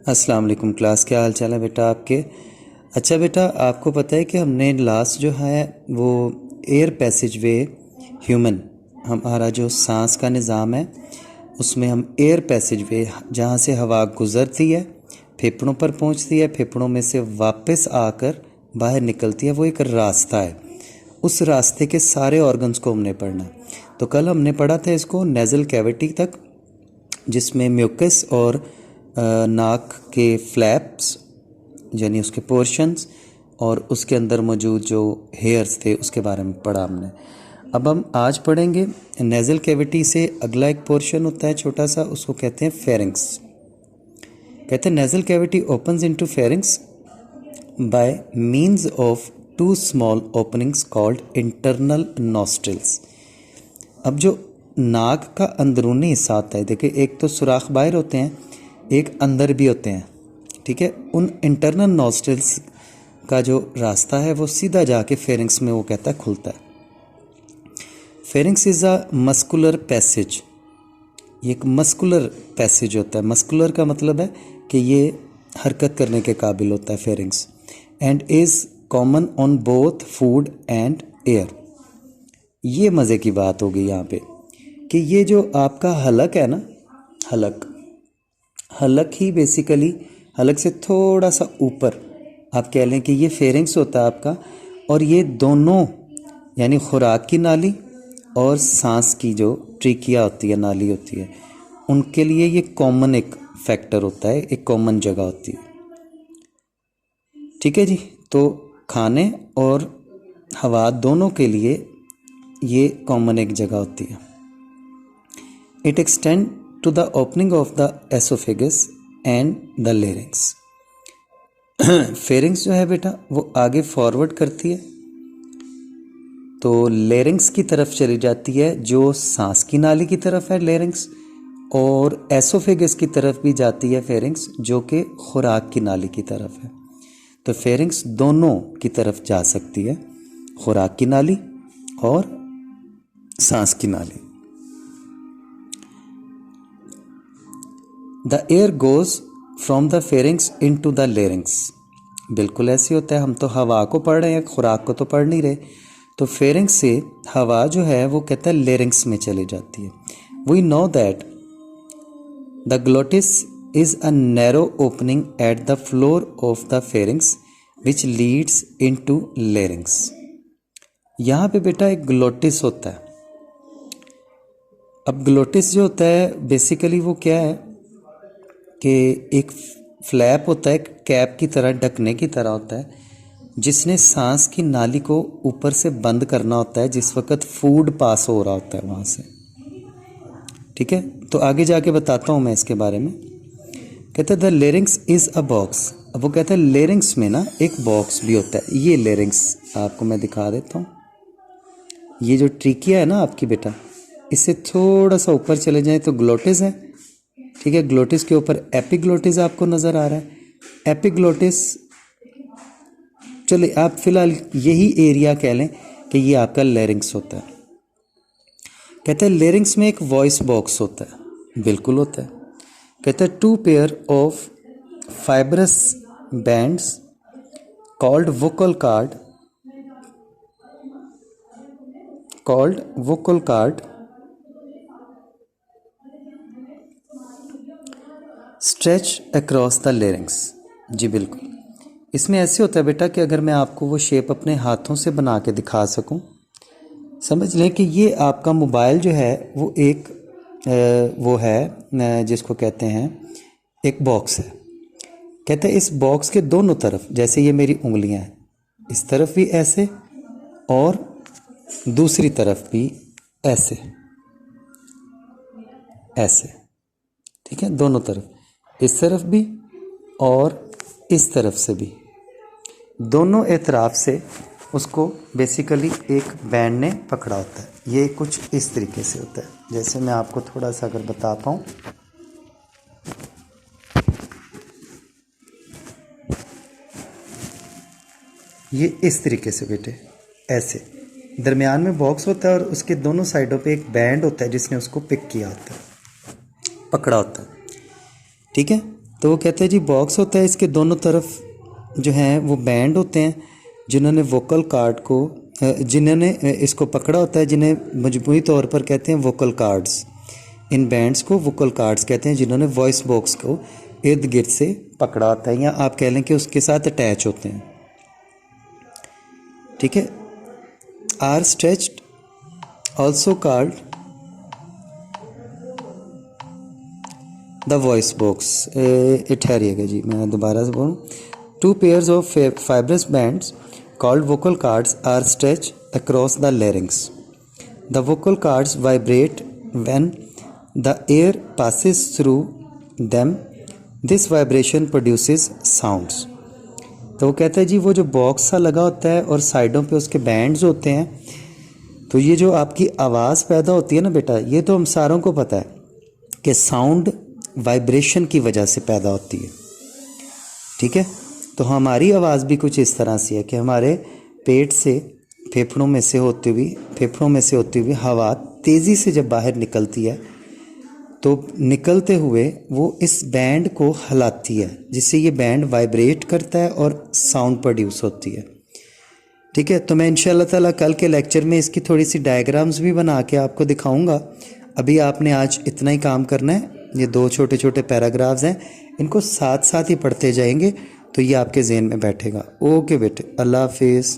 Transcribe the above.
अस्सलाम वालेकुम क्लास, क्या हाल चाल है बेटा आपके। अच्छा बेटा, आपको पता है कि हमने लास्ट जो है वो एयर पैसेज वे ह्यूमन, हमारा जो सांस का निज़ाम है उसमें हम एयर पैसेज वे, जहाँ से हवा गुज़रती है फेफड़ों पर पहुँचती है, फेफड़ों में से वापस आकर बाहर निकलती है, वो एक रास्ता है। उस रास्ते के सारे ऑर्गन्स को हमने पढ़ना है। तो कल हमने पढ़ा था इसको नेज़ल कैविटी तक, जिसमें म्यूकस और नाक के फ्लैप्स यानी उसके पोर्शंस और उसके अंदर मौजूद जो हेयर्स थे उसके बारे में पढ़ा हमने। अब हम आज पढ़ेंगे नेज़ल कैविटी से अगला एक पोर्शन होता है छोटा सा, उसको कहते हैं फेरिंग्स। कहते हैं nasal cavity opens into pharynx by means of two small openings called internal nostrils. अब जो नाक का अंदरूनी हिस्सा होता है, देखिए एक तो सुराख बाहर होते हैं, एक अंदर भी होते हैं, ठीक है। उन इंटरनल नॉस्ट्रिल्स का जो रास्ता है वो सीधा जाके फेरिंग्स में वो कहता है खुलता है। Pharynx is a muscular passage, ये एक मस्कुलर पैसेज होता है। मस्कुलर का मतलब है कि ये हरकत करने के काबिल होता है pharynx, and is common on both food and air. ये मज़े की बात होगी यहाँ पे कि ये जो आपका हलक है ना, हलक ही बेसिकली, हलक से थोड़ा सा ऊपर आप कह लें कि ये फेरिंग्स होता है आपका, और ये दोनों यानी खुराक की नाली और सांस की जो ट्रिकिया होती है, नाली होती है, उनके लिए ये कॉमन एक फैक्टर होता है, एक कॉमन जगह होती है, ठीक है जी। तो खाने और हवा दोनों के लिए ये कॉमन एक जगह होती है। It extend to the opening of the oesophagus and the larynx. Pharynx जो है बेटा वो आगे फॉरवर्ड करती है तो लेरिंग्स की तरफ चली जाती है, जो सांस की नाली की तरफ है लेरिंग्स, और एसोफेगस की तरफ भी जाती है फेरिंग्स, जो कि खुराक की नाली की तरफ है। तो फेरिंग्स दोनों की तरफ जा सकती है, खुराक की नाली और सांस की नाली। The air goes from the pharynx in to the larynx. बिल्कुल ऐसे होता है, हम तो हवा को पढ़ रहे हैं, खुराक को तो पढ़ नहीं रहे। तो फेरिंग्स से हवा जो है वो कहता है लेरिंग्स में चली जाती है। We know that the glottis is a narrow opening at the floor of the pharynx which leads in to larynx. यहाँ पे बेटा एक ग्लोटिस होता है। अब ग्लोटिस जो होता है बेसिकली वो क्या है कि एक फ्लैप होता है, कैप की तरह, ढकने की तरह होता है, जिसने सांस की नाली को ऊपर से बंद करना होता है जिस वक्त फूड पास हो रहा होता है वहाँ से, ठीक है। तो आगे जाके बताता हूँ मैं इसके बारे में। कहते हैं the larynx is a box. अब वो कहते हैं लेरिंग्स में ना एक बॉक्स भी होता है। ये लेरिंग्स आपको मैं दिखा देता हूँ। ये जो ट्रिकिया है ना आपकी बेटा, इससे थोड़ा सा ऊपर चले जाए तो ग्लोटिस है, ठीक है। ग्लोटिस के ऊपर एपिग्लोटिस आपको नज़र आ रहा है। एपिग्लोटिस, चलिए आप फिलहाल यही एरिया कह लें कि ये आपका लेरिंग्स होता है। कहते हैं लेरिंग्स में एक वॉइस बॉक्स होता है, बिल्कुल होता है। कहते हैं two pair of fibrous bands called vocal card stretch across the larynx. जी बिल्कुल, इसमें ऐसे होता है बेटा कि अगर मैं आपको वो शेप अपने हाथों से बना के दिखा सकूं, समझ लें कि ये आपका मोबाइल जो है वो एक वो है जिसको कहते हैं एक बॉक्स है। कहते हैं इस बॉक्स के दोनों तरफ, जैसे ये मेरी उंगलियां हैं, इस तरफ भी ऐसे और दूसरी तरफ भी ऐसे ऐसे, ठीक है। दोनों तरफ, इस तरफ भी और इस तरफ से भी, दोनों एतराफ से उसको बेसिकली एक बैंड ने पकड़ा होता है। ये कुछ इस तरीके से होता है, जैसे मैं आपको थोड़ा सा अगर बता पाऊँ, ये इस तरीके से बेटे, ऐसे दरमियान में बॉक्स होता है और उसके दोनों साइडों पे एक बैंड होता है जिसने उसको पिक किया होता है, पकड़ा होता है, ठीक है। तो वो कहते हैं जी बॉक्स होता है, इसके दोनों तरफ जो हैं वो बैंड होते हैं जिन्होंने वोकल कार्ड को जिन्होंने इसको पकड़ा होता है, जिन्हें मजमूई तौर पर कहते हैं वोकल कार्ड्स। इन बैंड्स को वोकल कार्ड्स कहते हैं जिन्होंने वॉइस बॉक्स को इर्द गिर्द से पकड़ा होता है, या आप कह लें कि उसके साथ अटैच होते हैं। ठीक है। Are stretched also called the voice box. ठहरिएगा जी, मैं दोबारा से बोलूँ। Two pairs of fibrous bands called vocal cards are stretched across the larynx. The vocal cards vibrate when the air passes through them. This vibration produces sounds. तो वो कहता है जी वो जो बॉक्स सा लगा होता है और साइडों पे उसके बैंड्स होते हैं, तो ये जो आपकी आवाज़ पैदा होती है ना बेटा, ये तो हम सारों को पता है कि साउंड वाइब्रेशन की वजह से पैदा होती है। ठीक है। तो हमारी आवाज़ भी कुछ इस तरह से है कि हमारे पेट से फेफड़ों में से होती हुई हवा तेज़ी से जब बाहर निकलती है तो निकलते हुए वो इस बैंड को हिलाती है, जिससे ये बैंड वाइब्रेट करता है और साउंड प्रोड्यूस होती है। ठीक है। तो मैं इंशाल्लाह ताला कल के लेक्चर में इसकी थोड़ी सी डायग्राम्स भी बना के आपको दिखाऊंगा। अभी आपने आज इतना ही काम करना है। ये 2 छोटे छोटे पैराग्राफ्स हैं, इनको साथ साथ ही पढ़ते जाएंगे तो ये आपके जहन में बैठेगा। ओके बेटे, अल्लाह हाफिज़।